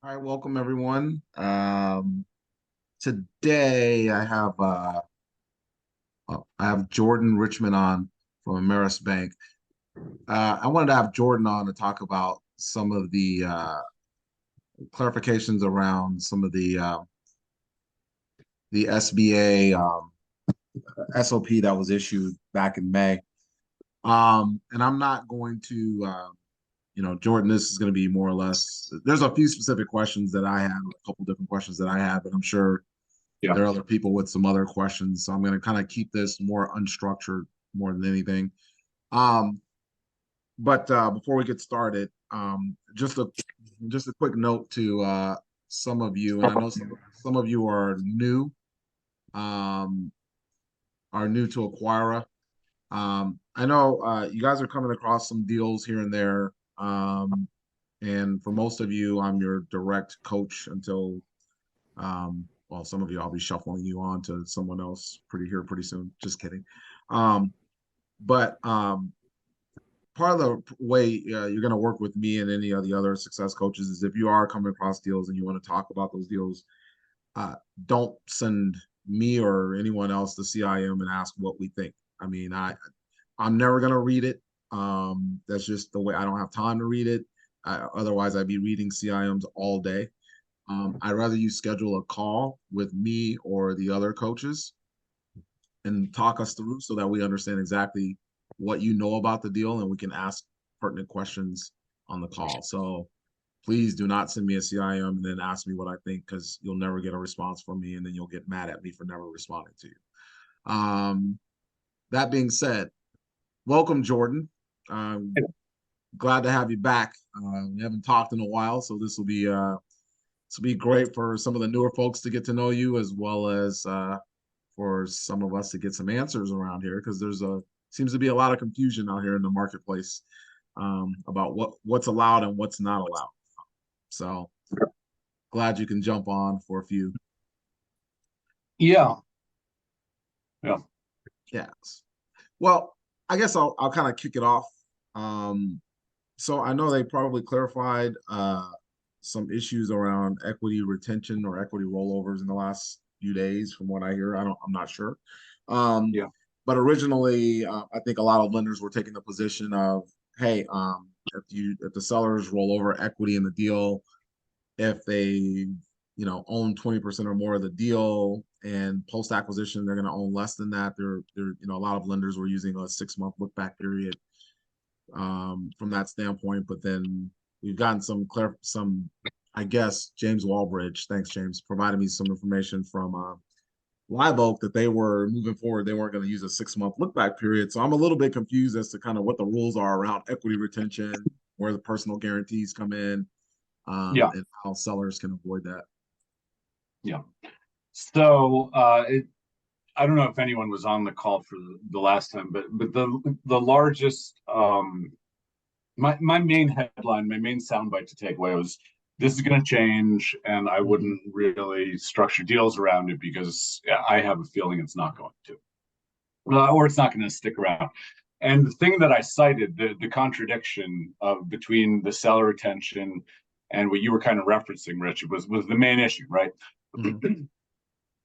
All right, welcome everyone. Today I have Jordan Richmond on from Ameris Bank. I wanted to have Jordan on to talk about some of the clarifications around some of the SBA SOP that was issued back in May. And I'm not going to Jordan, this is going to be more or less. There's a few specific questions that I have, a couple different questions that I have, but I'm sure Yeah. there are other people with some other questions. So I'm going to kind of keep this more unstructured more than anything. But before we get started, just a quick note to some of you, and I know some of you um, are new to Acquira. I know you guys are coming across some deals here and there. And for most of you, I'm your direct coach until well, some of you I'll be shuffling you on to someone else pretty soon. Just kidding. Um, but part of the way you're going to work with me and any of the other success coaches is if you are coming across deals and you want to talk about those deals, don't send me or anyone else the CIM and ask what we think. I mean, I'm never going to read it. That's just the way. I don't have time to read it. Otherwise, I'd be reading CIMs all day. I'd rather you schedule a call with me or the other coaches and talk us through so that we understand exactly what you know about the deal and we can ask pertinent questions on the call. So please do not send me a CIM and then ask me what I think, because you'll never get a response from me and then you'll get mad at me for never responding to you. That being said, welcome, Jordan. Glad to have you back. We haven't talked in a while, so this will be great for some of the newer folks to get to know you, as well as for some of us to get some answers around here, because seems to be a lot of confusion out here in the marketplace about what's allowed and what's not allowed. So glad you can jump on for a few. Yeah. Yeah. Yes. Well, I guess I'll kind of kick it off. So I know they probably clarified some issues around equity retention or equity rollovers in the last few days, from what I hear. I'm not sure. Yeah. But originally, I think a lot of lenders were taking the position of, hey, if the sellers roll over equity in the deal, if they own 20% or more of the deal, and post acquisition they're going to own less than that. A lot of lenders were using a 6-month look back period from that standpoint. But then we've gotten some, I guess, James Walbridge, thanks James, provided me some information from Live Oak that they were moving forward. They weren't going to use a 6-month look back period. So I'm a little bit confused as to kind of what the rules are around equity retention, where the personal guarantees come in, Yeah. and how sellers can avoid that. Yeah. So I don't know if anyone was on the call for the last time, but the largest my main headline, my main soundbite to take away was, this is going to change, and I wouldn't really structure deals around it because I have a feeling it's not going to, or it's not going to stick around. And the thing that I cited, the contradiction between the seller retention and what you were kind of referencing, Rich, was the main issue, right? Mm-hmm.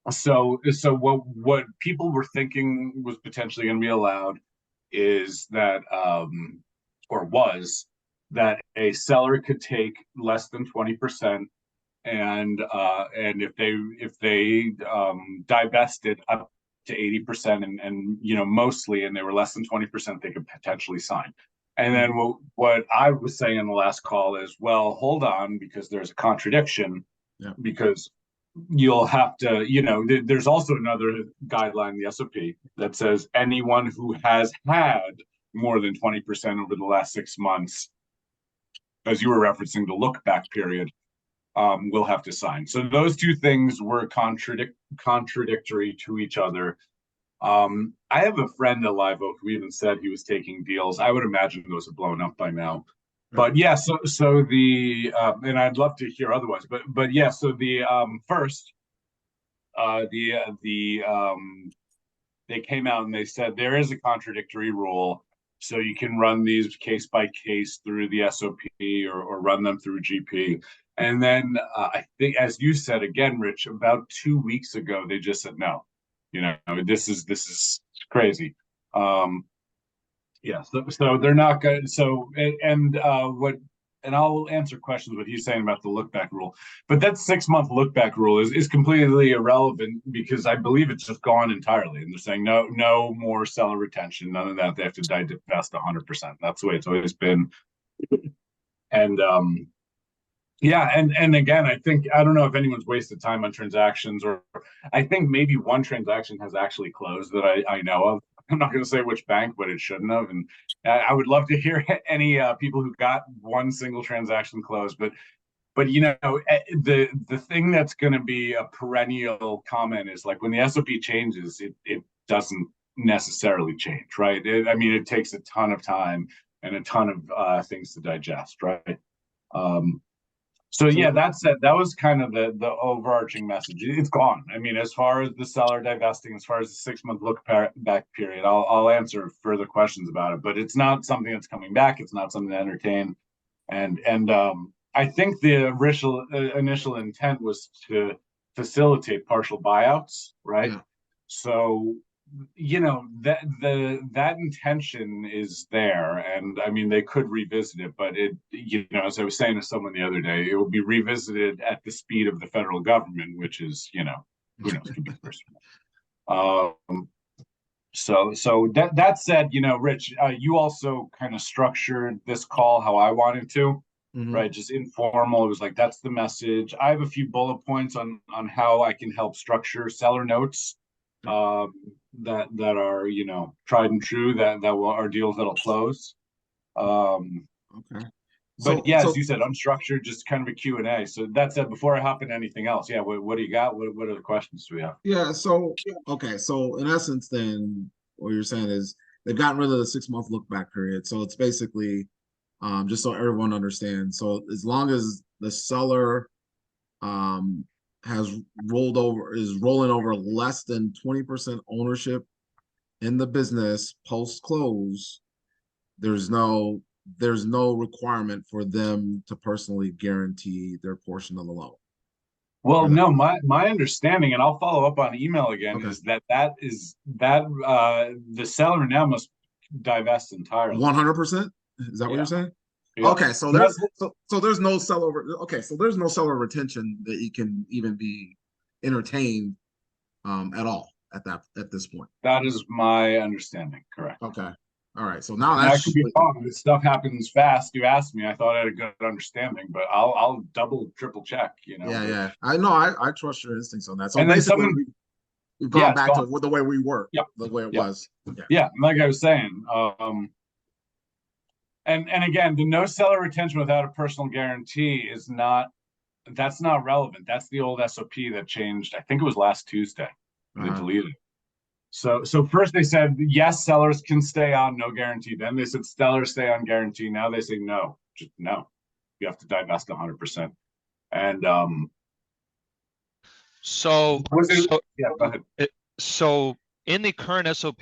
So what people were thinking was potentially going to be allowed is that, or was, that a seller could take less than 20%, and if they divested up to 80%, and mostly, and they were less than 20%, they could potentially sign. And then what I was saying in the last call is, well, hold on, because there's a contradiction. Yeah. Because you'll have to, there's also another guideline in the SOP that says anyone who has had more than 20% over the last 6 months, as you were referencing the look back period, will have to sign. So those two things were contradictory to each other. I have a friend at Live Oak who even said he was taking deals. I would imagine those have blown up by now. But yeah, so the and I'd love to hear otherwise. But yeah, so the first, they came out and they said there is a contradictory rule, so you can run these case by case through the SOP, or run them through GP. And then I think, as you said again, Rich, about 2 weeks ago, they just said no. This is crazy. Um, yeah, so they're not going. So and I'll answer questions what he's saying about the look back rule, but that 6 month look back rule is completely irrelevant because I believe it's just gone entirely, and they're saying no more seller retention, none of that. They have to divest 100%. That's the way it's always been, and yeah, and again, I don't know if anyone's wasted time on transactions, or I think maybe one transaction has actually closed that I know of. I'm not going to say which bank, but it shouldn't have. And I would love to hear any people who got one single transaction closed. But the thing that's going to be a perennial comment is like when the SOP changes, it doesn't necessarily change, right? I mean, it takes a ton of time and a ton of things to digest, right? Um, so So yeah, that was kind of the overarching message. It's gone. I mean, as far as the seller divesting, as far as the 6 month look back period, I'll answer further questions about it. But it's not something that's coming back. It's not something to entertain. And I think the initial intent was to facilitate partial buyouts, right? yeah. So that intention is there, and I mean they could revisit it, but as I was saying to someone the other day, it will be revisited at the speed of the federal government, which is who knows, could be the first one. So that said, Rich, you also kind of structured this call how I wanted to, Hmm. right? Just informal. It was like that's the message. I have a few bullet points on how I can help structure seller notes, um, that are tried and true, are deals that'll close. Um, Okay. but So yeah, as so you said, unstructured, just kind of a Q&A. So that said, before I hop into anything else, yeah, what do you got? What other questions do we have? yeah, so okay, so in essence, then what you're saying is they've gotten rid of the 6 month look back period. So it's basically just so everyone understands. So as long as the seller um has is rolling over less than 20% ownership in the business post close, there's no there's no requirement for them to personally guarantee their portion of the loan. Well, Or that, no, my understanding, and I'll follow up on email again, okay. is that the seller now must divest entirely. 100%? Is that what you're Yeah, saying? yeah. Okay, so And there's so there's no seller. Okay, so there's no seller retention that you can even be entertained at all at this point. that is my understanding, correct. Okay, all right. So now And I that's could be wrong. This stuff happens fast. You asked me, I thought I had a good understanding, but I'll double, triple check, yeah, but yeah. I know. I trust your instincts on that. So and then basically, someone, we've yeah, gone it's back to gone. the way we were, Yeah, the way it yeah, was. Yeah. yeah. And like I was saying, and again, the no seller retention without a personal guarantee is not that's not relevant. That's the old SOP that changed. I think it was last Tuesday. They Uh-huh. deleted it. So first they said yes, sellers can stay on no guarantee. Then they said sellers stay on guarantee. Now they say no, just no. You have to divest 100%. And So, was it? so, Yeah, go ahead. it, so in the current SOP,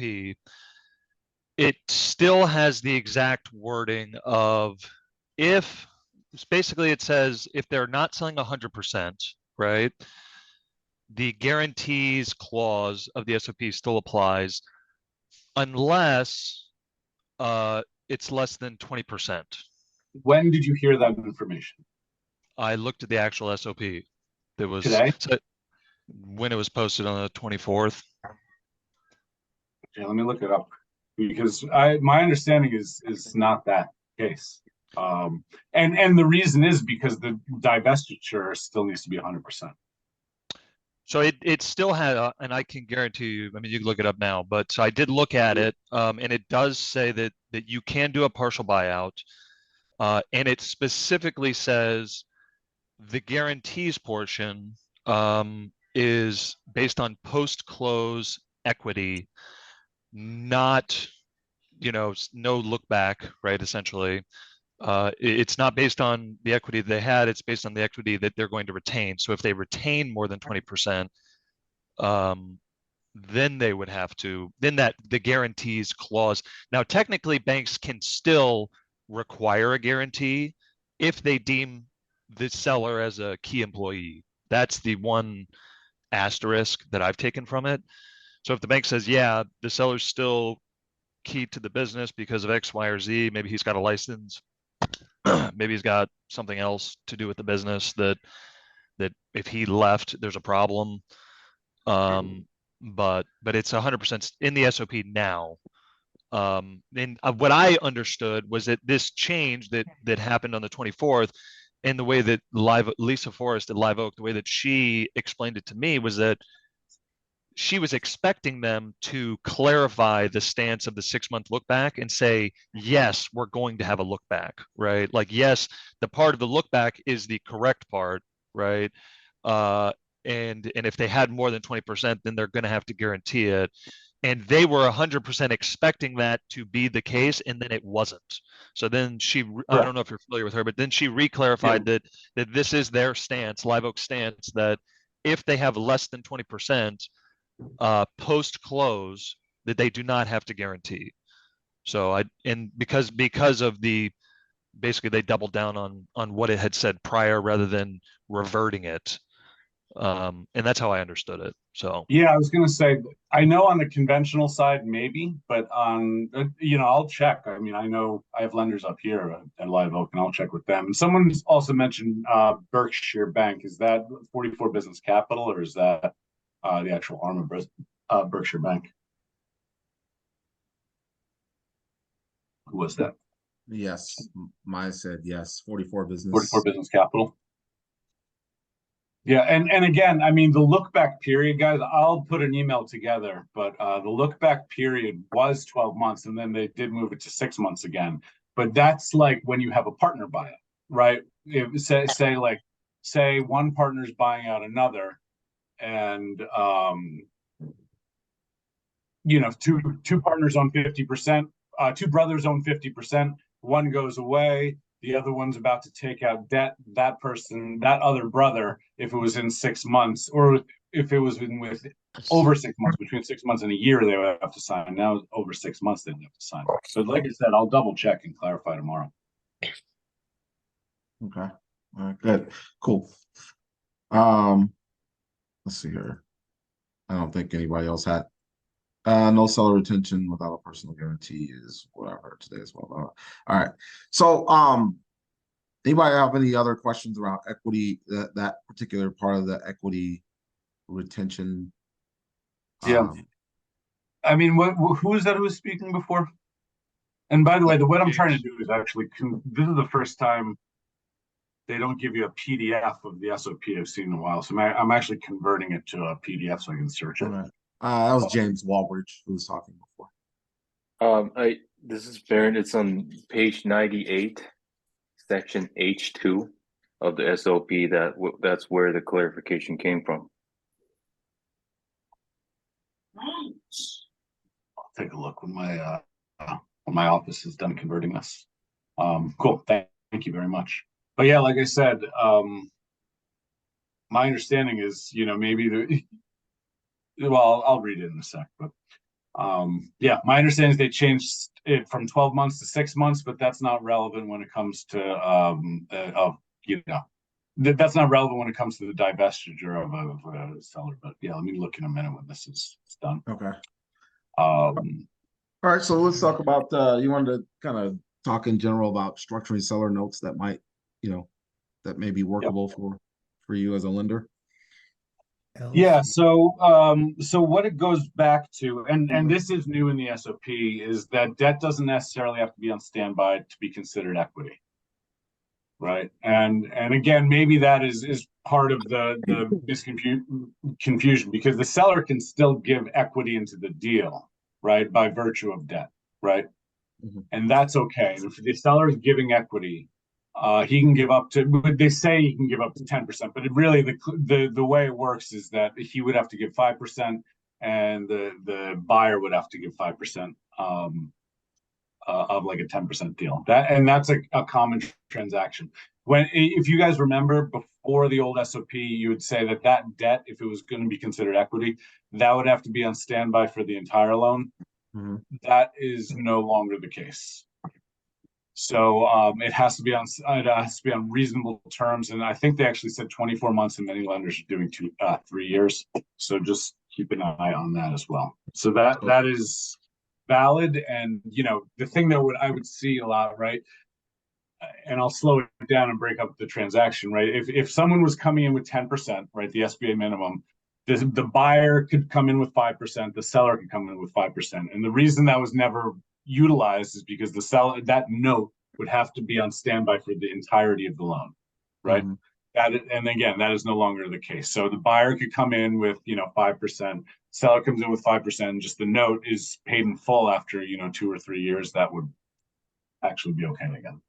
it still has the exact wording of if, basically it says if they're not selling 100%, right? The guarantees clause of the SOP still applies unless it's less than 20%. When did you hear that information? I looked at the actual SOP. There was Today? so when it was posted on the 24th. Okay, let me look it up because my understanding is not that case. And the reason is because the divestiture still needs to be 100%. So it still had, and I can guarantee you, I mean, you can look it up now, but so I did look at it, and it does say that you can do a partial buyout, and it specifically says the guarantees portion is based on post-close equity, not, no look back, right? Essentially, it's not based on the equity they had; it's based on the equity that they're going to retain. So if they retain more than 20%. Then they would have to, then that the guarantees clause. Now, technically, banks can still require a guarantee if they deem the seller as a key employee. That's the one asterisk that I've taken from it. So if the bank says, yeah, the seller's still key to the business because of X, Y, or Z, maybe he's got a license, maybe he's got something else to do with the business that if he left, there's a problem. But it's 100% in the SOP now. And what I understood was that this change that happened on the 24th, and the way that Lisa Forrest at Live Oak, the way that she explained it to me was that she was expecting them to clarify the stance of the 6-month look back and say, yes, we're going to have a look back, right? Like, yes, the part of the look back is the correct part, right? And if they had more than 20%, then they're going to have to guarantee it. And they were 100% expecting that to be the case, and then it wasn't. So then I don't know if you're familiar with her, but then she reclarified that this is their stance, Live Oak stance, that if they have less than 20%, post close, that they do not have to guarantee. So because of basically they doubled down on what it had said prior rather than reverting it. And that's how I understood it. So yeah, I was gonna say, I know on the conventional side maybe, but on I'll check. I mean, I know I have lenders up here at Live Oak, and I'll check with them. And someone's also mentioned Berkshire Bank. Is that 44 Business Capital, or is that the actual arm of Berkshire Bank? Who was that? Yes, Maya said yes. 44 business. 44 Business Capital. Yeah, and again, I mean, the look back period, guys, I'll put an email together, but the look back period was 12 months, and then they did move it to 6 months again. But that's like when you have a partner buyout, right? If, say one partner's buying out another, and two partners own 50%, two brothers own 50%, one goes away, the other one's about to take out debt, that other brother, if it was in 6 months, or if it was with over 6 months, between 6 months and a year, they would have to sign. Now over 6 months, they don't have to sign. So like I said, I'll double check and clarify tomorrow. Okay. All right, good. Cool. Let's see here. I don't think anybody else had no seller retention without a personal guarantee is what I heard today as well. All right. So anybody have any other questions around equity, that particular part of the equity retention? Yeah. I mean, who is that who was speaking before? And by the way, what I'm trying to do is actually, this is the first time they don't give you a PDF of the SOP I've seen in a while. So I'm actually converting it to a PDF so I can search it. Right. That was James Walbridge who was talking before. This is Baron. It's on page 98, section H2 of the SOP. That's where the clarification came from. I'll take a look when my office is done converting this. Cool. Thank you very much. But yeah, like I said, my understanding is, maybe well, I'll read it in a sec, but yeah, my understanding is they changed it from 12 months to 6 months, but that's not relevant when it comes to that's not relevant when it comes to the divestiture of a seller. But yeah, let me look in a minute when this is done. Okay. All right, so let's talk about you wanted to kind of talk in general about structuring seller notes that might, that may be workable for you as a lender. Yeah, so what it goes back to, and this is new in the SOP, is that debt doesn't necessarily have to be on standby to be considered equity, right? And again, maybe that is part of the confusion, because the seller can still give equity into the deal, right, by virtue of debt, right? Mm-hmm. And that's okay. If the seller is giving equity, he can give up to, they say he can give up to 10%, but it really, the way it works is that he would have to give 5%, and the buyer would have to give 5% of like a 10% deal. That's a common transaction. If you guys remember, before the old SOP, you would say that debt, if it was going to be considered equity, that would have to be on standby for the entire loan. Mm-hmm. That is no longer the case. So it has to be on reasonable terms, and I think they actually said 24 months, and many lenders are doing 3 years. So just keep an eye on that as well. So that is valid, and the thing that I would see a lot, right? And I'll slow it down and break up the transaction, right? If someone was coming in with 10%, right, the SBA minimum, the buyer could come in with 5%, the seller could come in with 5%, and the reason that was never utilized is because that note would have to be on standby for the entirety of the loan, right? And again, that is no longer the case. So the buyer could come in with 5%, seller comes in with 5%, and just the note is paid in full after 2 or 3 years. That would actually be okay again.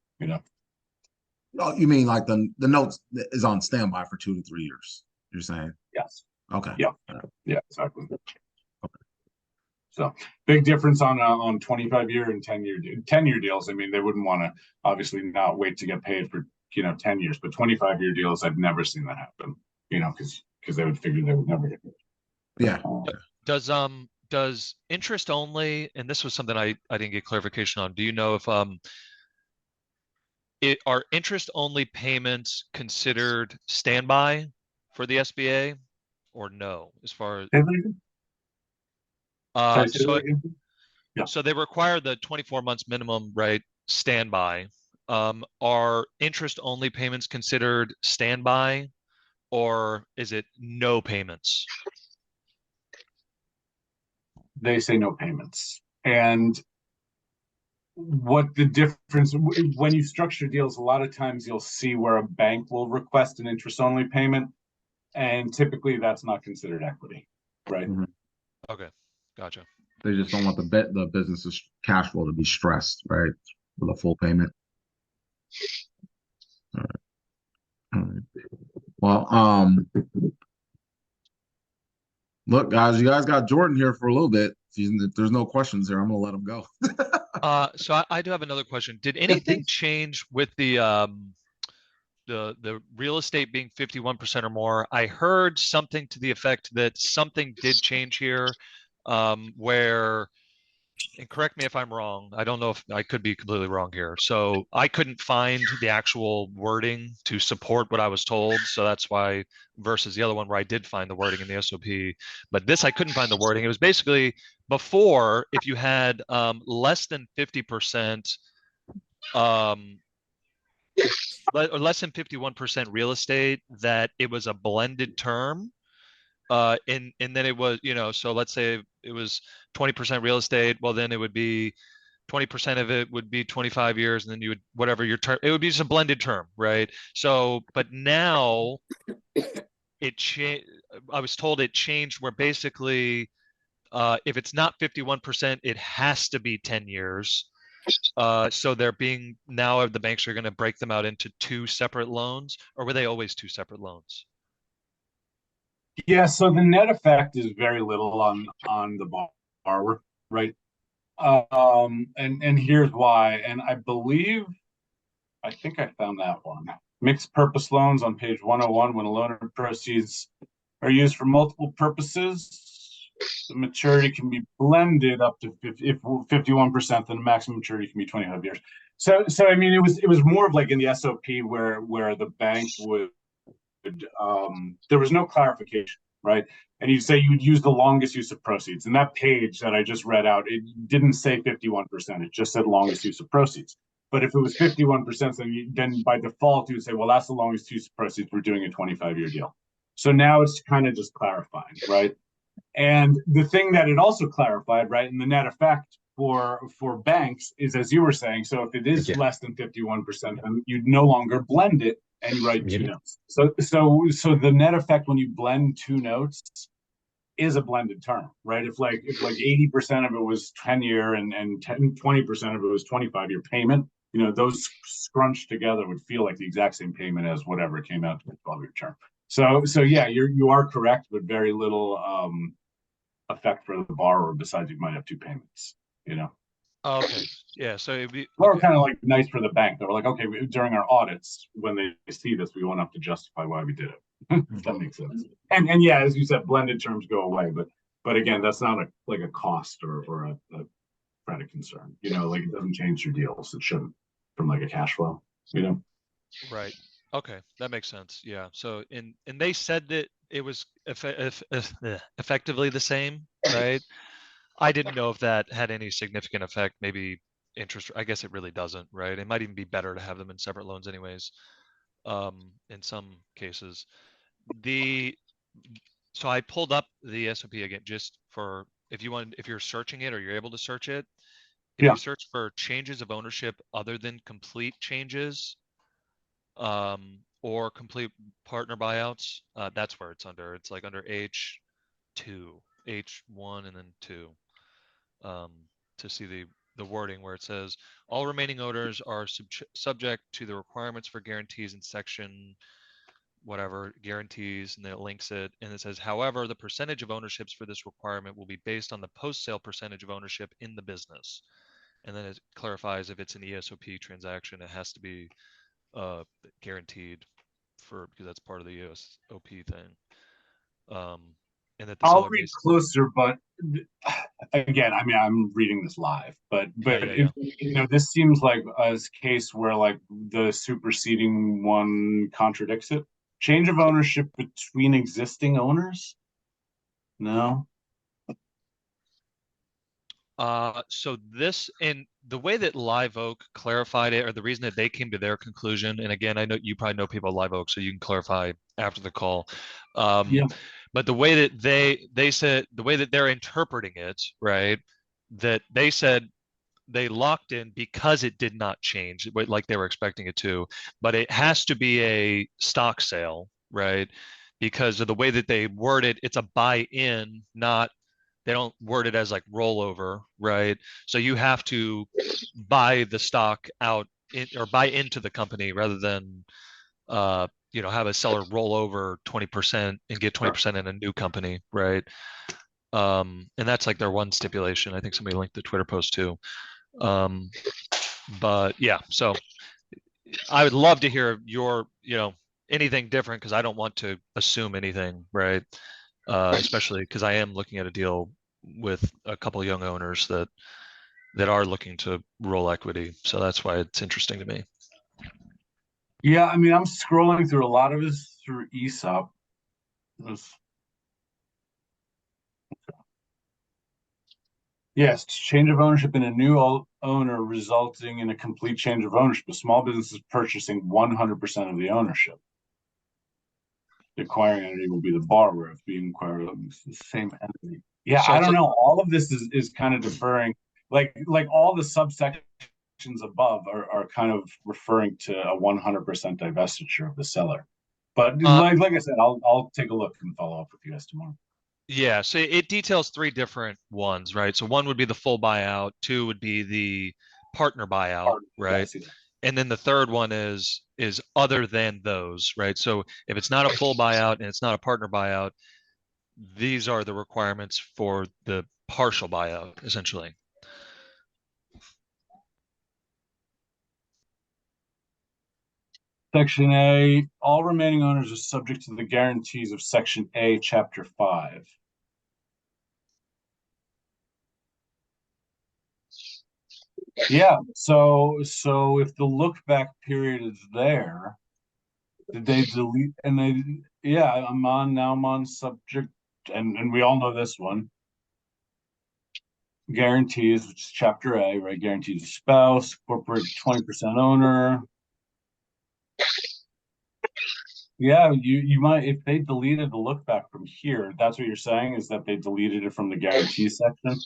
Oh, you mean like the notes is on standby for 2 to 3 years? You're saying? Yes. Okay. Yeah. Yeah. Exactly. Okay. So big difference on 25-year and 10-year deals. I mean, they wouldn't want to obviously not wait to get paid for 10 years, but 25-year deals, I've never seen that happen. Because they would figure they would never get paid. Yeah. Does interest only, and this was something I didn't get clarification on. Do you know if are interest only payments considered standby for the SBA or no? As far as so they require the 24 months minimum, right? Standby. Are interest only payments considered standby, or is it no payments? They say no payments. And what the difference when you structure deals, a lot of times you'll see where a bank will request an interest only payment, and typically that's not considered equity, right? Okay, gotcha. They just don't want the business's cash flow to be stressed, right, with a full payment. All right. Well, look, guys, you guys got Jordan here for a little bit. If there's no questions there, I'm gonna let him go. So I do have another question. Did anything change with the real estate being 51% or more? I heard something to the effect that something did change here, where, and correct me if I'm wrong, I don't know if I could be completely wrong here. So I couldn't find the actual wording to support what I was told. So that's why, versus the other one where I did find the wording in the SOP, but this I couldn't find the wording. It was basically before, if you had less than 50%, or less than 51% real estate, that it was a blended term. And then it was, so let's say it was 20% real estate. Well, then it would be 20% of it would be 25 years, and then you would, whatever your term, it would be just a blended term, right? So, but now it changed. I was told it changed where basically, if it's not 51%, it has to be 10 years. So they're being, now the banks are going to break them out into 2 separate loans, or were they always 2 separate loans? Yeah, so the net effect is very little on the borrower, right? And here's why. And I think I found that one. Mixed purpose loans on page 101. When a loan or proceeds are used for multiple purposes, the maturity can be blended up to 51%, then the maximum maturity can be 25 years. So I mean, it was more of like in the SOP where the bank would, there was no clarification, right? And you say you'd use the longest use of proceeds. And that page that I just read out, it didn't say 51%. It just said longest use of proceeds. But if it was 51%, then by default, you would say, well, that's the longest use of proceeds. We're doing a 25-year deal. So now it's kind of just clarifying, right? And the thing that it also clarified, right, and the net effect for banks is, as you were saying, so if it is less than 51%, then you'd no longer blend it and write 2 notes. So the net effect when you blend 2 notes is a blended term, right? If like 80% of it was 10-year and 20% of it was 25-year payment, those scrunched together would feel like the exact same payment as whatever came out to the 12-year term. So yeah, you are correct, but very little effect for the borrower besides you might have 2 payments, Oh, okay. Yeah. So it'd be or kind of like nice for the bank. They were like, okay, during our audits, when they see this, we won't have to justify why we did it. If that makes sense. And yeah, as you said, blended terms go away, but again, that's not a cost or a credit concern. Like it doesn't change your deals. It shouldn't. from like a cash flow, you know? Right. Okay, that makes sense. Yeah. So and they said that it was effectively the same, right? I didn't know if that had any significant effect. Maybe interest. I guess it really doesn't, right? It might even be better to have them in separate loans, anyways. In some cases, the so I pulled up the SOP again just for if you're searching it or you're able to search it. If Yeah. you search for changes of ownership other than complete changes, or complete partner buyouts, that's where it's under. It's like under H2, H1 and then 2. Um, to see the wording where it says all remaining owners are subject to the requirements for guarantees in section whatever guarantees, and then it links it, and it says, however, the percentage of ownerships for this requirement will be based on the post-sale percentage of ownership in the business. And then it clarifies if it's an ESOP transaction, it has to be guaranteed because that's part of the ESOP thing. And that the I'll seller read closer, but again, I mean, I'm reading this live, but Yeah. you know, this seems like a case where like the superseding one contradicts it. Change of ownership between existing owners? No. So this and the way that Live Oak clarified it, or the reason that they came to their conclusion, and again, I know you probably know people at Live Oak, so you can clarify after the call. Yeah. But the way that they said, the way that they're interpreting it, right, that they said they locked in because it did not change like they were expecting it to, but it has to be a stock sale, right? Because of the way that they word it, it's a buy-in, not they don't word it as like rollover, right? So you have to buy the stock out or buy into the company rather than have a seller roll over 20% and get 20% in a new company, right? And that's like their one stipulation. I think somebody linked the Twitter post too. But yeah, so I would love to hear your, anything different because I don't want to assume anything, right? Especially because I am looking at a deal with a couple of young owners that are looking to roll equity. So that's why it's interesting to me. Yeah, I mean, I'm scrolling through a lot of this through ESOP. Yes, change of ownership in a new owner resulting in a complete change of ownership. A small business is purchasing 100% of the ownership. The acquiring entity will be the borrower if being acquired. It's the same entity. Yeah, So I it's don't know. All of this is kind of deferring. Like all the subsections above are kind of referring to a 100% divestiture of the seller. But like I said, I'll take a look and follow up with you guys tomorrow. Yeah, so it details 3 different ones, right? So one would be the full buyout, 2 would be the partner buyout, right? And then the third one is other than those, right? So if it's not a full buyout and it's not a partner buyout, these are the requirements for the partial buyout, essentially. Section A, all remaining owners are subject to the guarantees of Section A, Chapter 5. Yeah, so if the look back period is there, did they delete and I'm on subject and we all know this one. Guarantees, which is Chapter A, right? Guarantees of spouse, corporate 20% owner. Yeah, you might if they deleted the look back from here, that's what you're saying is that they deleted it from the guarantee section.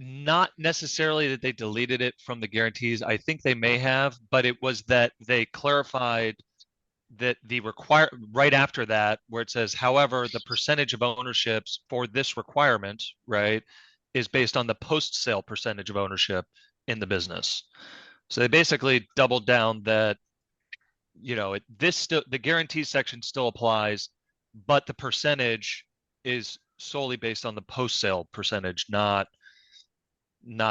Not necessarily that they deleted it from the guarantees. I think they may have, but it was that they clarified that the right after that, where it says, however, the percentage of ownerships for this requirement, right, is based on the post-sale percentage of ownership in the business. So they basically doubled down that, the guarantee section still applies, but the percentage is solely based on the post-sale percentage, not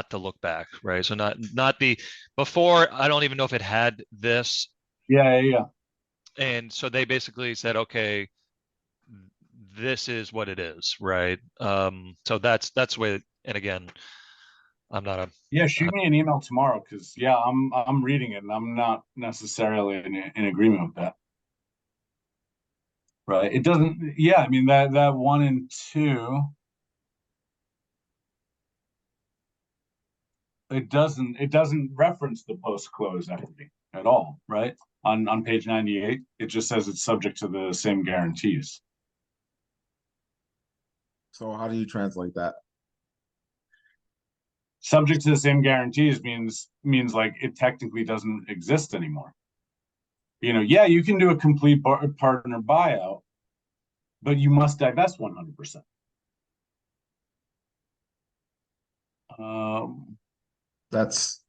the look back, right? So not the before. I don't even know if it had this. Yeah. And so they basically said, okay, this is what it is, right? So that's the way. And again, I'm not a, Yeah, shoot me an email tomorrow because yeah, I'm reading it and I'm not necessarily in agreement with that. Right. It doesn't, yeah, I mean that 1 and 2, it doesn't reference the post-close equity at all, right? On page 98, it just says it's subject to the same guarantees. So how do you translate that? Subject to the same guarantees means like it technically doesn't exist anymore. Yeah, you can do a complete partner buyout, but you must divest 100%. That's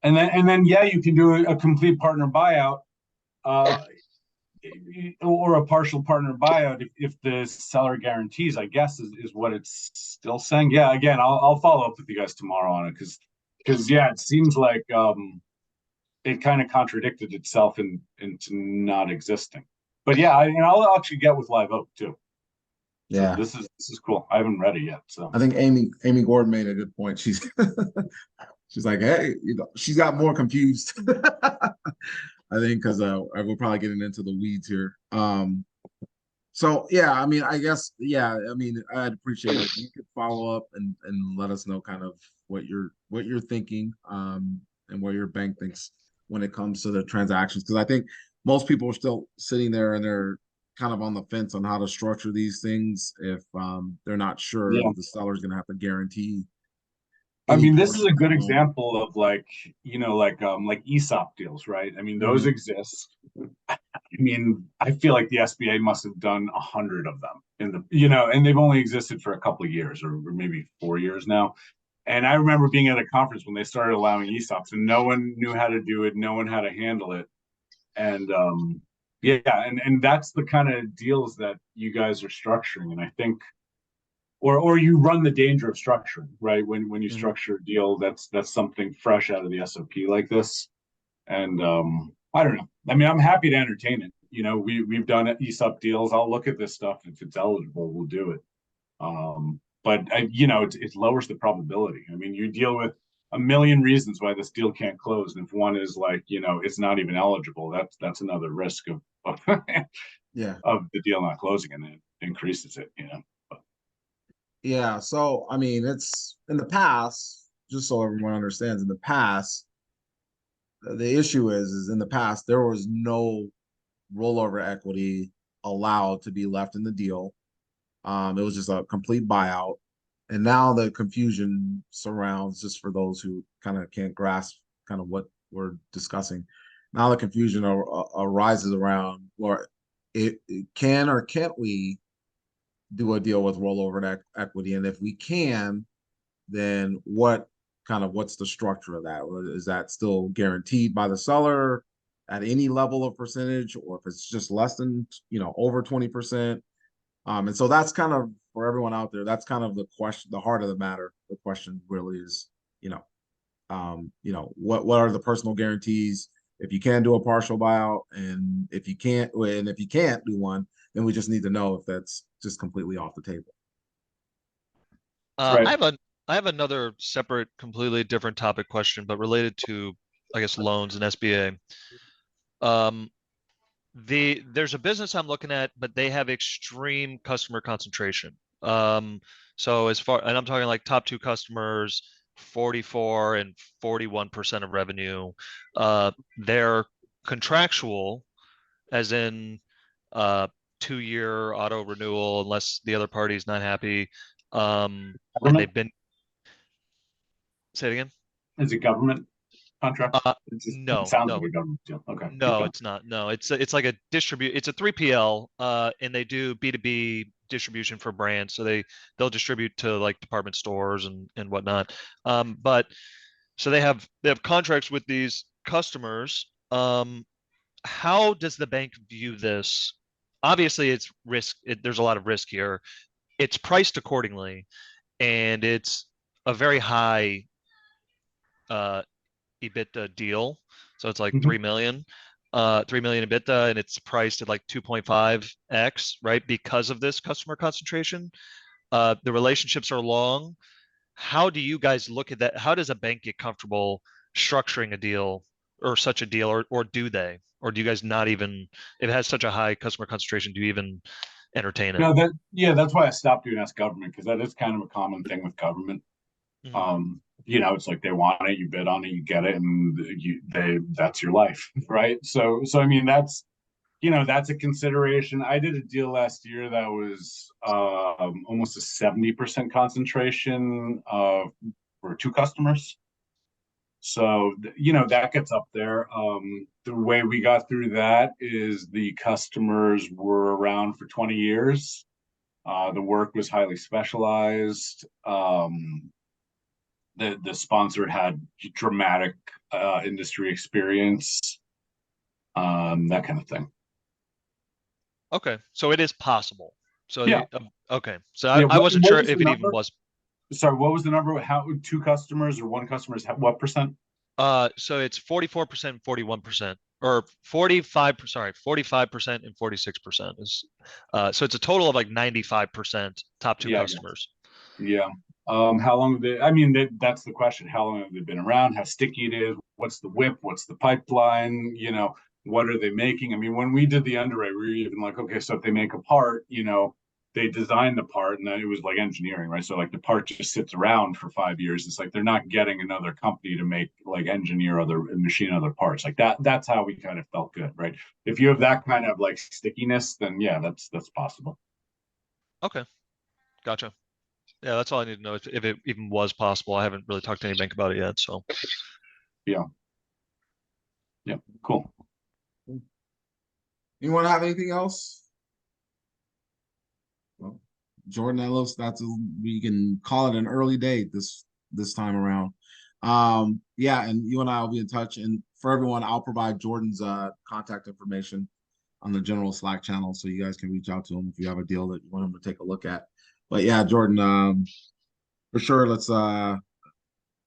And then yeah, you can do a complete partner buyout, or a partial partner buyout if the seller guarantees, I guess is what it's still saying. Yeah, again, I'll follow up with you guys tomorrow on it because yeah, it seems like it kind of contradicted itself into not existing. But yeah, I'll actually get with Live Oak too. So yeah. this is cool. I haven't read it yet, so I think Amy Gordon made a good point. She's like, hey, she's got more confused. I think because we're probably getting into the weeds here. So yeah, I mean, I guess yeah, I mean, I'd appreciate it if you could follow up and let us know kind of what you're thinking, and where your bank thinks when it comes to the transactions, because I think most people are still sitting there and they're kind of on the fence on how to structure these things if they're not sure yeah. that the seller's going to have to guarantee I any mean, this is portion a of the good loan. example of like ESOP deals, right? I mean, those Mhm. exist. I mean, I feel like the SBA must have done 100 of them and they've only existed for a couple of years or maybe 4 years now. And I remember being at a conference when they started allowing ESOPs, and no one knew how to do it, no one how to handle it, and yeah, and that's the kind of deals that you guys are structuring, and I think or you run the danger of structuring, right? When you Mhm. structure a deal, that's something fresh out of the SOP like this. And I don't know. I mean, I'm happy to entertain it. We've done ESOP deals. I'll look at this stuff. If it's eligible, we'll do it. But it lowers the probability. I mean, you deal with a million reasons why this deal can't close, and if one is like, it's not even eligible, that's another risk of Yeah. of the deal not closing, and it increases it. But, Yeah. So, I mean, it's in the past, just so everyone understands, in the past, the issue is in the past, there was no rollover equity allowed to be left in the deal. It was just a complete buyout. And now the confusion surrounds, just for those who kind of can't grasp kind of what we're discussing. Now the confusion arises around, or it can or can't we do a deal with rollover equity? And if we can, then what's the structure of that? Is that still guaranteed by the seller at any level of percentage, or if it's just less than, over 20%? And so that's kind of, for everyone out there, that's kind of the question, the heart of the matter. The question really is, what are the personal guarantees if you can do a partial buyout, and if you can't, do one, then we just need to know if that's just completely off the table. I right. have I have another separate, completely different topic question, but related to, I guess, loans and SBA. Um, there's a business I'm looking at, but they have extreme customer concentration. So and I'm talking like top two customers, 44 and 41% of revenue. They're contractual, as in uh 2-year auto renewal unless the other party's not happy. And Government? they've been, say it again. Is it government contracts? Uh, It no, sounds like no, a government deal. Okay, keep no, going. it's not. No, it's like it's a 3PL, and they do B2B distribution for brands. So they'll distribute to like department stores and whatnot. But so they have contracts with these customers. How does the bank view this? Obviously, it's risk. There's a lot of risk here. It's priced accordingly, and it's a very high uh, EBITDA deal. So it's like Mhm. 3 million EBITDA, and it's priced at like 2.5x, right? Because of this customer concentration. The relationships are long. how do you guys look at that? How does a bank get comfortable structuring a deal or such a deal, or do they? Or do you guys not even, if it has such a high customer concentration, do you even entertain it? No, that's why I stopped doing S government, because that is kind of a common thing with government. Mhm. It's like they want it, you bid on it, you get it, and that's your life, right? So I mean, that's a consideration. I did a deal last year that was almost a 70% concentration for two customers. So, that gets up there. The way we got through that is the customers were around for 20 years. The work was highly specialized. The sponsor had dramatic industry experience, that kind of thing. Okay, so it is possible. So Yeah. okay, so Yeah. I wasn't What sure was if the it even number? was. Sorry, what was the number? How two customers or one customer is what percent? So it's 44%, 41%, or 45, sorry, 45% and 46% is, so it's a total of like 95% top two Yeah, I guess. customers. Yeah. How long have they? I mean, that's the question. How long have they been around? How sticky it is? What's the whip? What's the pipeline? What are they making? I mean, when we did the underwrite, we were even like, okay, so if they make a part, they design the part, and then it was like engineering, right? So like the part just sits around for 5 years. It's like they're not getting another company to make like engineer other machine other parts like that. That's how we kind of felt good, right? If you have that kind of like stickiness, then yeah, that's possible. Okay, gotcha. Yeah, that's all I need to know if it even was possible. I haven't really talked to any bank about it yet, so. Yeah. Yeah. Cool. Anyone have anything else? Well, Jordan, that looks that's we can call it an early date this time around. Yeah, and you and I will be in touch. And for everyone, I'll provide Jordan's contact information on the general Slack channel so you guys can reach out to him if you have a deal that you want him to take a look at. But yeah, Jordan, for sure, let's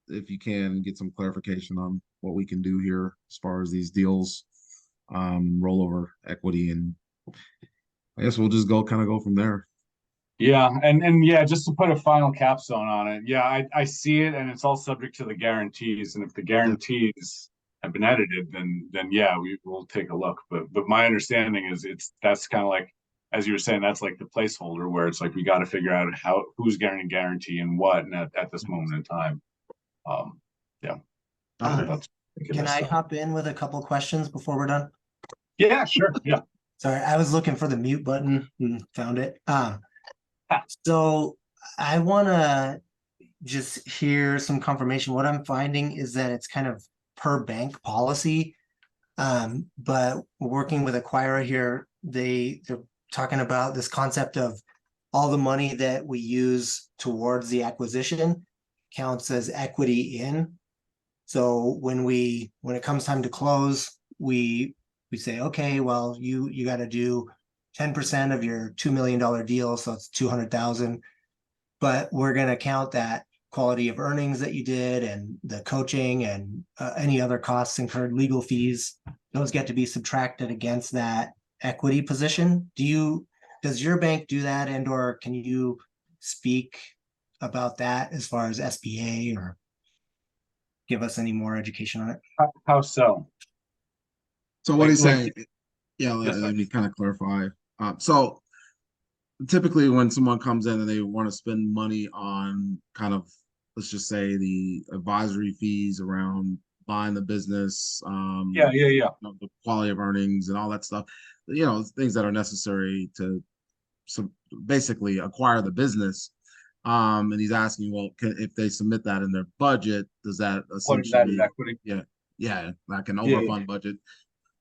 if you can get some clarification on what we can do here as far as these deals, rollover equity, and I guess we'll just go from there. Yeah, and yeah, just to put a final capstone on it, yeah, I see it, and it's all subject to the guarantees, and if the Yeah. guarantees have been edited, then yeah, we will take a look. But my understanding is that's kind of like, as you were saying, that's like the placeholder where it's like we got to figure out who's getting a guarantee and what, and at this moment in time, yeah, Okay. that's Can I hop in with a couple questions before we're done? yeah, sure, yeah. Sorry, I was looking for the mute button and found it. So I want to just hear some confirmation. What I'm finding is that it's kind of per bank policy. But working with Acquira here, they're talking about this concept of all the money that we use towards the acquisition counts as equity in. So when it comes time to close, we say, okay, well, you got to do 10% of your $2 million deal, so it's 200,000. But we're going to count that quality of earnings that you did and the coaching and any other costs incurred, legal fees. Those get to be subtracted against that equity position. Does your bank do that, or can you speak about that as far as SBA, or give us any more education on it? How so? So what he's Like, saying, yeah, yes, let me kind of clarify. So typically when someone comes in and they want to spend money on kind of, let's just say, the advisory fees around buying the business, yeah, the quality of earnings and all that stuff, things that are necessary to basically acquire the business. And he's asking, well, if they submit that in their budget, does that what is that is essentially, equity? yeah, like an Yeah, overfund budget?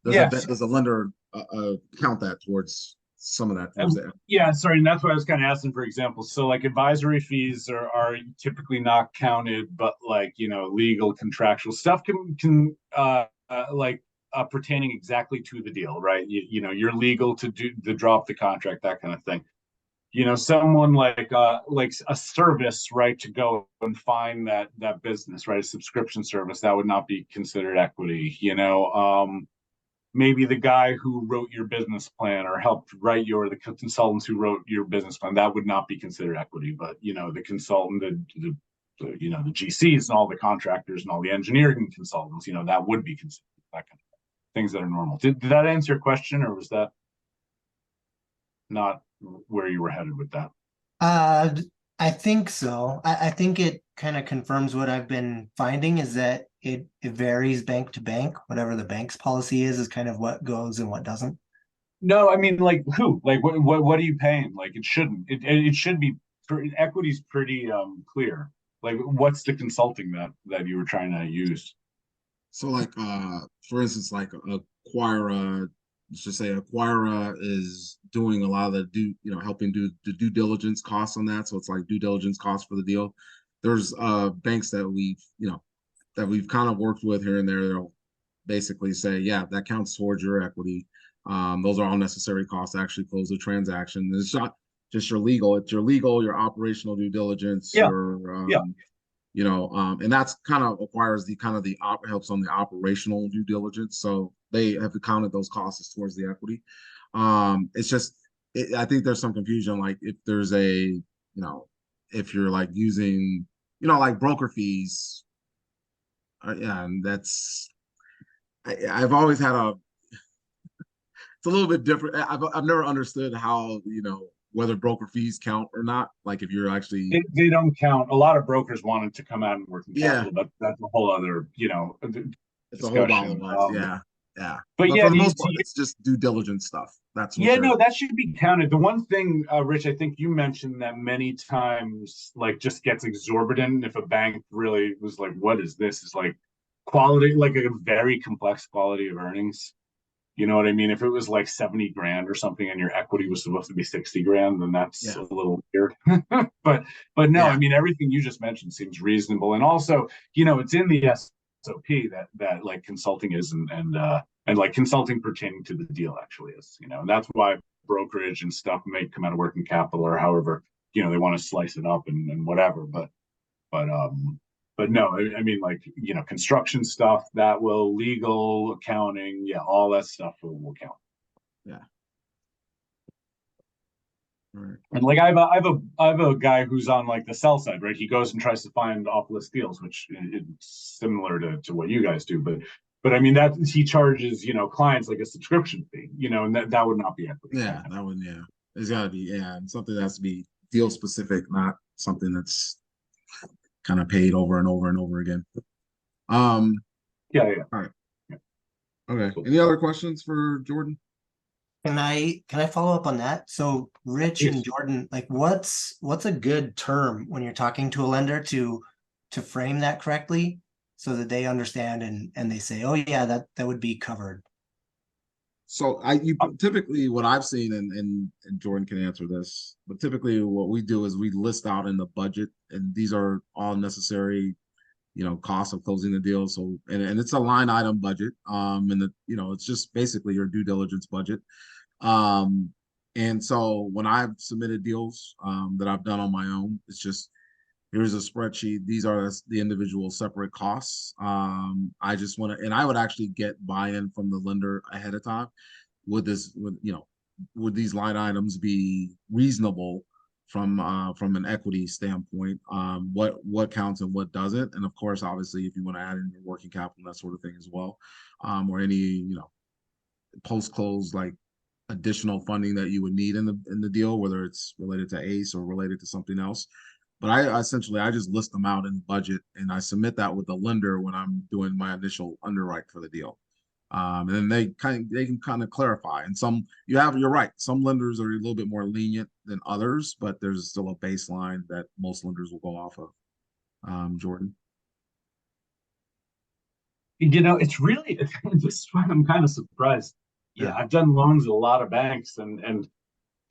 Yes. Does a lender count that towards some of that towards that? Yeah, sorry, and that's why I was kind of asking for examples. So like advisory fees are typically not counted, but like legal contractual stuff can like pertaining exactly to the deal, right? You're legal to drop the contract, that kind of thing. Someone like a service, right, to go and find that business, right, a subscription service, that would not be considered equity. Maybe the guy who wrote your business plan or helped write the consultants who wrote your business plan, that would not be considered equity. But the consultant, the you know, the GCs and all the contractors and all the engineering consultants, you know, that would be considered that kind of things that are normal. Did that answer your question, or was that not where you were headed with that? I think so. I think it kind of confirms what I've been finding is that it varies bank to bank. Whatever the bank's policy is kind of what goes and what doesn't. No, I mean, like who? Like what are you paying? Like it shouldn't. It should be. Equity's pretty clear. Like what's the consulting that you were trying to use? So like for instance, like Acquira, let's just say Acquira is doing a lot of the helping do the due diligence costs on that. So it's like due diligence costs for the deal. There's banks that we've kind of worked with here and there. They'll basically say, yeah, that counts towards your equity. Those are all necessary costs to actually close the transaction. It's not just your legal, it's your legal, your operational due diligence, Yeah. your and that's kind of requires helps on the operational due diligence. So they have counted those costs towards the equity. It's just I think there's some confusion, like if there's if you're like using like broker fees, yeah, and I've always had it's a little bit different. I've never understood how whether broker fees count or not. Like if you're actually they don't count. A lot of brokers wanted to come out and working capital, yeah, but that's a whole other it's a whole ball of discussion. wax. Yeah. But yeah, for the most part, it's just due diligence stuff. That's what no, that should be counted. The one thing, Rich, I think you mentioned that many times, like just gets exorbitant. If a bank really was like, "What is this?" Is like quality, like a very complex quality of earnings. You know what I mean? If it was like 70 grand or something and your equity was supposed to be 60 grand, then that's a little weird. but no, I mean, everything you just mentioned seems reasonable. And also, it's in the SOP that like consulting is and like consulting pertaining to the deal actually is, and that's why brokerage and stuff may come out of working capital or however, they want to slice it up and whatever. But no, I mean, like, construction stuff that will, legal, accounting, all that stuff will count. Yeah. Right. And like I have a guy who's on like the sell side, right? He goes and tries to find off list deals, which is similar to what you guys do, but I mean that he charges clients like a subscription fee, and that would not be equity. Yeah, that would it's got to be and something that has to be deal specific, not something that's kind of paid over and over and over again. Yeah. All right. Yeah. Okay. Cool. Any other questions for Jordan? Can I follow up on that? So Rich and Jordan, like what's a good term when you're talking to a lender to frame that correctly so that they understand and they say, oh yeah, that would be covered. So typically what I've seen, and Jordan can answer this, but typically what we do is we list out in the budget, and these are all necessary, costs of closing the deal. So and it's a line item budget, and it's just basically your due diligence budget. And so when I've submitted deals that I've done on my own, it's just here's a spreadsheet. These are the individual separate costs. I just want to, and I would actually get buy-in from the lender ahead of time. Would these line items be reasonable from an equity standpoint? What counts and what doesn't? And of course, obviously, if you want to add in your working capital, that sort of thing as well, or any post-close like additional funding that you would need in the deal, whether it's related to ACE or related to something else. But I essentially just list them out in the budget and I submit that with the lender when I'm doing my initial underwrite for the deal. And then they can kind of clarify. And you're right. Some lenders are a little bit more lenient than others, but there's still a baseline that most lenders will go off of. Jordan. It's really this is why I'm kind of surprised. Yeah, I've done loans at a lot of banks and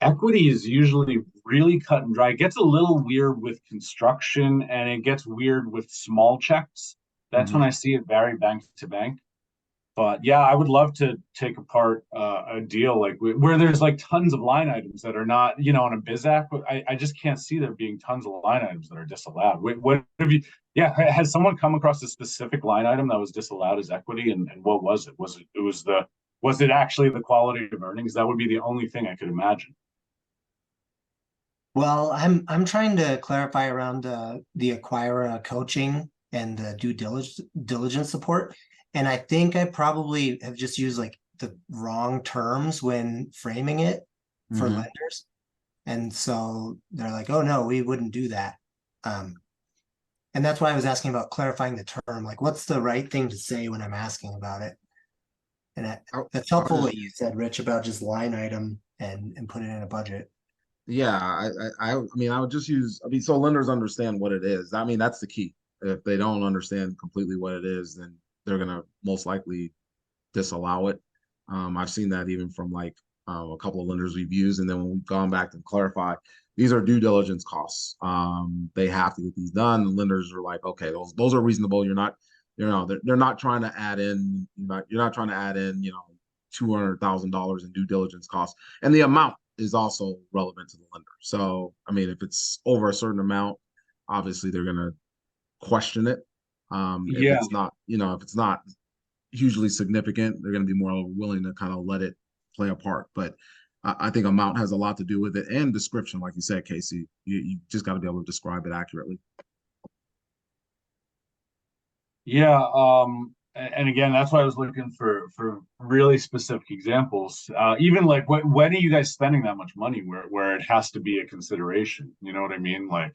equity is usually really cut and dry. It gets a little weird with construction and it gets weird with small checks. That's when I see it vary bank to bank. But yeah, I would love to take apart a deal like where there's like tons of line items that are not, on a biz app. I just can't see there being tons of line items that are disallowed. What have you? Yeah, has someone come across a specific line item that was disallowed as equity, and what was it? Was it actually the quality of earnings? That would be the only thing I could imagine. Well, I'm trying to clarify around the acquirer coaching and the due diligence support. And I think I probably have just used like the wrong terms when framing it for Mhm. lenders. And so they're like, oh no, we wouldn't do that. And that's why I was asking about clarifying the term, like what's the right thing to say when I'm asking about it? And that's I'll helpful just what you said, Rich, about just line item and put it in a budget. Yeah, I mean, I would just use, I mean, so lenders understand what it is. I mean, that's the key. If they don't understand completely what it is, then they're gonna most likely disallow it. I've seen that even from like a couple of lenders we've used, and then when we've gone back and clarify, these are due diligence costs. They have to get these done. The lenders are like, okay, those are reasonable. You're not, they're not trying to add in, you're not trying to add in, $200,000 in due diligence costs, and the amount is also relevant to the lender. So, I mean, if it's over a certain amount, obviously they're gonna question it. If Yeah, it's not, if it's not hugely significant, they're going to be more willing to kind of let it play a part. But I think amount has a lot to do with it, and description, like you said, Casey. You just got to be able to describe it accurately. yeah. And again, that's why I was looking for really specific examples. Even like when are you guys spending that much money where it has to be a consideration? You know what I mean? Like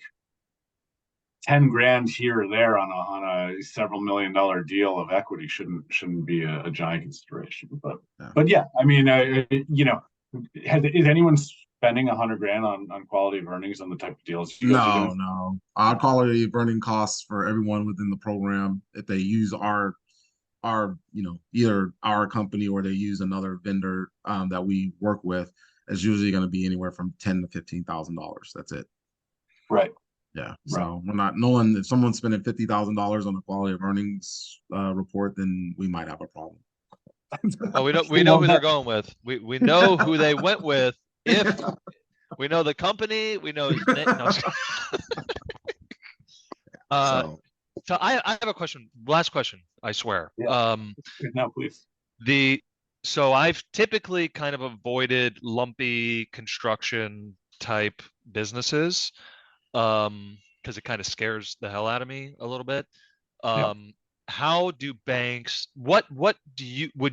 10 grand here or there on a several $1 million deal of equity shouldn't be a giant consideration. Yeah. But yeah, I mean, is anyone spending 100 grand on quality of earnings on the type of deals you guys are No, doing? no. Our quality burning costs for everyone within the program, if they use our either our company or they use another vendor that we work with, is usually going to be anywhere from $10,000 to $15,000. That's it. Right, Yeah. right. So we're not knowing if someone's spending $50,000 on a quality of earnings report, then we might have a problem. Oh, we know who they're going with. We know who they went with. If we know the company, we know his name. No, So so I have a question. Last question, I swear. Yeah. No, please. So I've typically kind of avoided lumpy construction type businesses, because it kind of scares the hell out of me a little bit. Yeah. How do banks, what would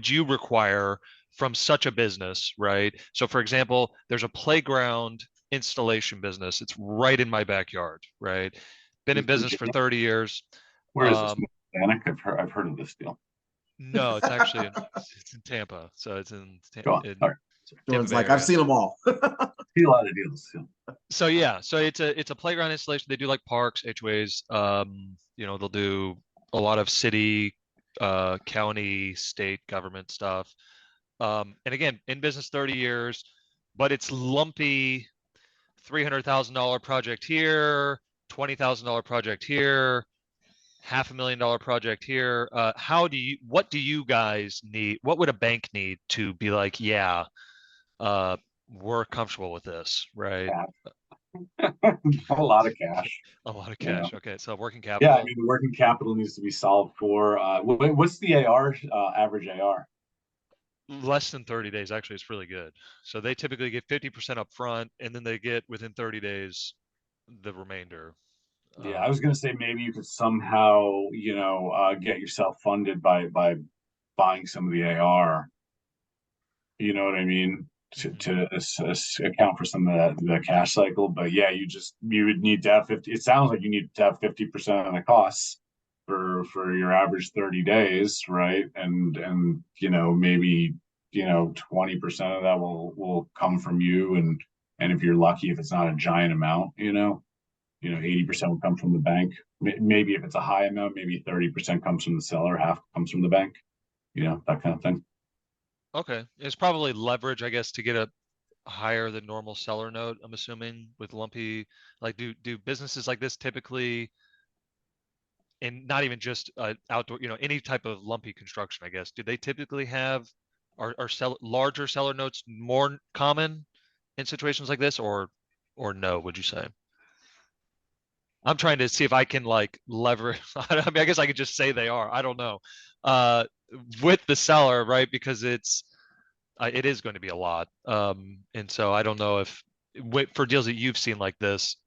you require from such a business, right? So for example, there's a playground installation business. It's right in my backyard, right? Been in business for 30 years. Where is this? Atlantic? I've heard of this deal. No, it's actually it's in Tampa. So it's in, Go on. in All right. Tampa Jordan's Bay like, I've area. seen them all. See a lot of deals. Yeah. So yeah, so it's a playground installation. They do like parks, HOAs. They'll do a lot of city, county, state government stuff. And again, in business 30 years, but it's lumpy. $300,000 project here, $20,000 project here, $500,000 project here. What do you guys need? What would a bank need to be like, yeah, we're comfortable with this, right? A lot of cash. A lot of You know. cash. Okay, so working Yeah, I capital. mean the working capital needs to be solved for. What's the AR average AR? Less than 30 days. Actually, it's really good. So they typically get 50% up front, and then they get within 30 days the remainder. Yeah, I was gonna say maybe you could somehow, get yourself funded by buying some of the AR. You know what I mean? To account for some of the cash cycle. But yeah, you would need to have 50. It sounds like you need to have 50% of the costs for your average 30 days, right? And maybe 20% of that will come from you, and if you're lucky, if it's not a giant amount, 80% will come from the bank. Maybe if it's a high amount, maybe 30% comes from the seller, half comes from the bank, that kind of thing. Okay, it's probably leverage, I guess, to get a higher than normal seller note. I'm assuming with lumpy, like do businesses like this typically, and not even just outdoor, any type of lumpy construction, I guess. Do they typically have are larger seller notes more common in situations like this, or no? Would you say? I'm trying to see if I can like lever. I mean, I guess I could just say they are. I don't know. Uh, with the seller, right? Because it is going to be a lot. And so I don't know if for deals that you've seen like this,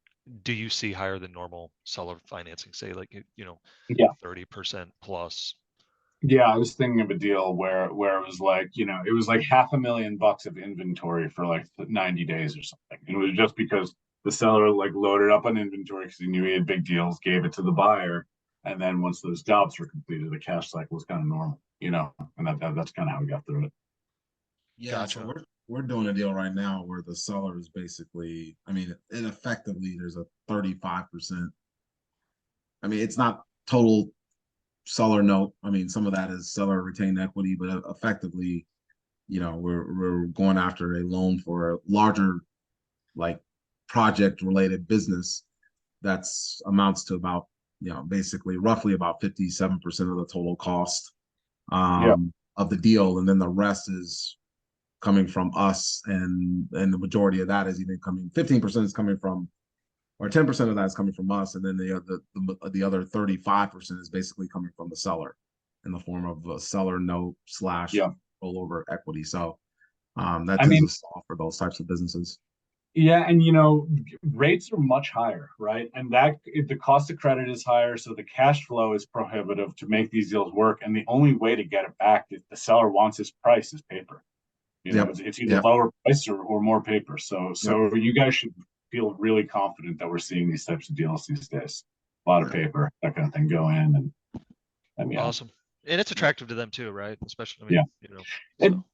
do you see higher than normal seller financing, say like, Yeah. 30% plus? Yeah, I was thinking of a deal where it was like, it was like $500,000 of inventory for like 90 days or something. And it was just because the seller like loaded up on inventory because he knew he had big deals, gave it to the buyer, and then once those jobs were completed, the cash cycle was kind of normal, and that's kind of how we got through it. Yeah, so Gotcha. we're doing a deal right now where the seller is basically, I mean, it effectively there's a 35%. I mean, it's not total seller note. I mean, some of that is seller retained equity, but effectively, we're going after a loan for a larger like project related business that's amounts to about, basically roughly about 57% of the total cost Yeah. of the deal. And then the rest is coming from us, and the majority of that is even coming 15% is coming from, or 10% of that is coming from us, and then the other 35% is basically coming from the seller in the form of a seller note slash Yeah. rollover equity. So that I tends mean, to solve for those types of businesses. yeah, and rates are much higher, right? And that the cost of credit is higher, so the cash flow is prohibitive to make these deals work. And the only way to get it back if the seller wants his price is paper. Yep. It's either Yep. lower price or more paper. So Yep. you guys should feel really confident that we're seeing these types of deals these days. A lot of paper, that kind of thing go in, and yeah. Awesome. And it's attractive to them too, right? Especially, Yeah. so.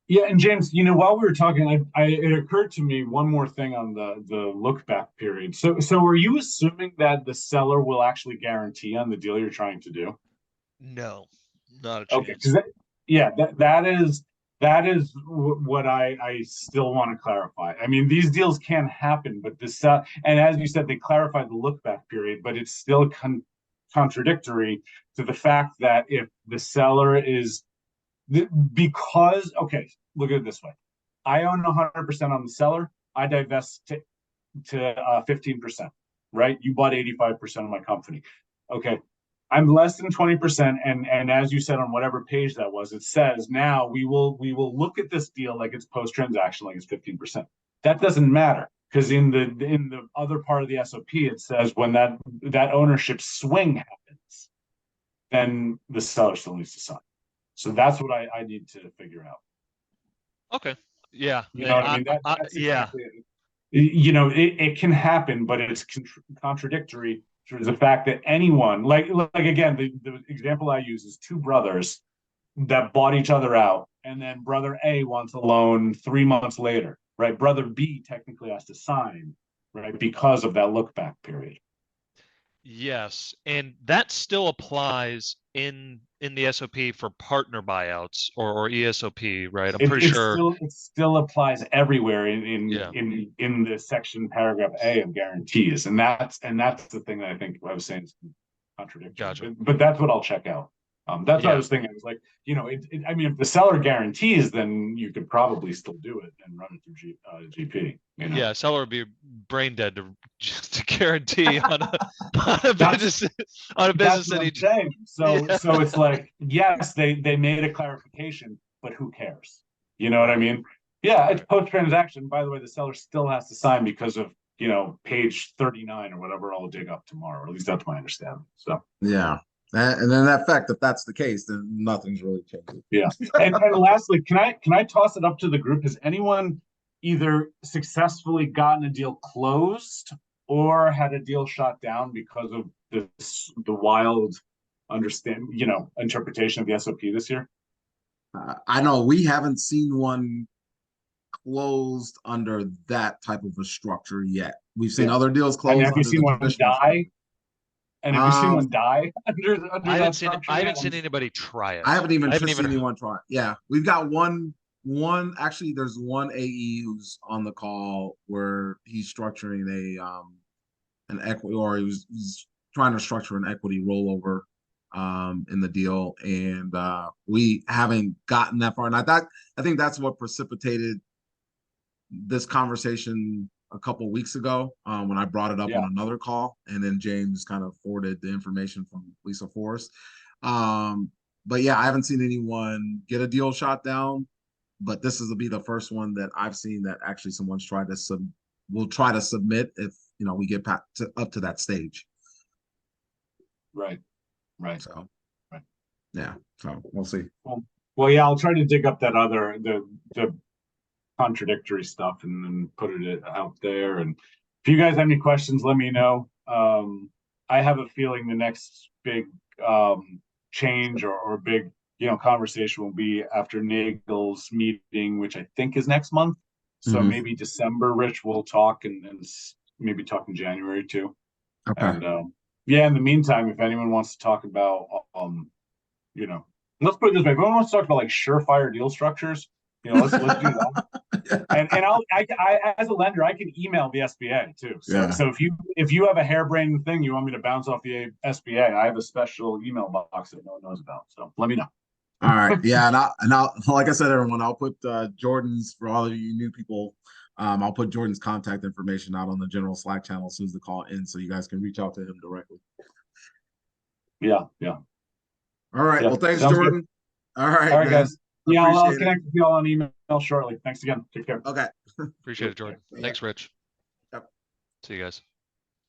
Yeah, and James, while we were talking, it occurred to me one more thing on the look back period. So are you assuming that the seller will actually guarantee on the deal you're trying to do? No, not a Okay, chance. because that is what I still want to clarify. I mean, these deals can happen, but and as you said, they clarified the look back period, but it's still contradictory to the fact that if the seller is because okay, look at it this way: I own 100% on the seller. I divest to 15%. Right? You bought 85% of my company. Okay, I'm less than 20%, and as you said on whatever page that was, it says now we will look at this deal like it's post transaction, like it's 15%. That doesn't matter because in the other part of the SOP it says when that ownership swing happens, then the seller still needs to sign. So that's what I need to figure out. Okay. Yeah. You know what I mean? That's yeah. exactly it. It can happen, but it's contradictory to the fact that anyone, like again, the example I use is two brothers that bought each other out, and then brother A wants a loan 3 months later, right? Brother B technically has to sign, right, because of that look back period. Yes, and that still applies in the SOP for partner buyouts or ESOP, right? I'm pretty sure. It still applies everywhere Yeah. in the section paragraph A of guarantees, and that's the thing that I think I was saying is contradictory. Gotcha. But that's what I'll check out. That's what I Yeah. was thinking. I was like, I mean, if the seller guarantees, then you could probably still do it and run it through GP. Yeah, seller would be brain dead to guarantee on a business That's that what he. I'm saying. So it's like, yes, they made a clarification, but who cares? You know what I mean? Yeah, it's post transaction. By the way, the seller still has to sign because of page 39 or whatever. I'll dig up tomorrow. Or at least that's my understanding. So Yeah. And then that fact, if that's the case, then nothing's really changing. yeah. And lastly, can I toss it up to the group? Has anyone either successfully gotten a deal closed or had a deal shot down because of the wild interpretation of the SOP this year? I know we haven't seen one closed under that type of a structure yet. We've seen other deals And closed have you under seen the one traditional die? structure. And have you seen one die under I haven't that seen structure? I haven't seen anybody try it. I haven't even seen anyone try it. Yeah, we've got one. Actually, there's one AE who's on the call where he's structuring an equity, or he's trying to structure an equity rollover in the deal, and we haven't gotten that far. And I think that's what precipitated this conversation a couple of weeks ago when I brought it up on another call, and then James kind of forwarded the information from Lisa Forrest. But yeah, I haven't seen anyone get a deal shot down, but this will be the first one that I've seen that actually someone's tried to we'll try to submit if we get up to that stage. Right. So, Right. yeah. So we'll see. Well, yeah, I'll try to dig up that other the contradictory stuff and then put it out there. And if you guys have any questions, let me know. I have a feeling the next big change or big conversation will be after Nagel's meeting, which I think is next month. So maybe December, Rich, we'll talk and maybe talk in January too. Okay. And yeah, in the meantime, if anyone wants to talk about let's put it this way, if anyone wants to talk about like surefire deal structures, let's do that. And I as a lender, I can email the SBA too. So Yeah. so if you have a harebrained thing you want me to bounce off the SBA, I have a special email box that no one knows about. So let me know. All right. Yeah. And I'll like I said, everyone, I'll put Jordan's, for all of you new people, I'll put Jordan's contact information out on the general Slack channel as soon as the call ends, so you guys can reach out to him directly. Yeah. All right. Yeah, Well, thanks, sounds Jordan. All right, All right, man. guys. Yeah, I'll Appreciate it. connect with you all on email shortly. Thanks again. Take care. Okay. Appreciate it, Jordan. Yeah. Thanks, Rich. Yep. See you guys.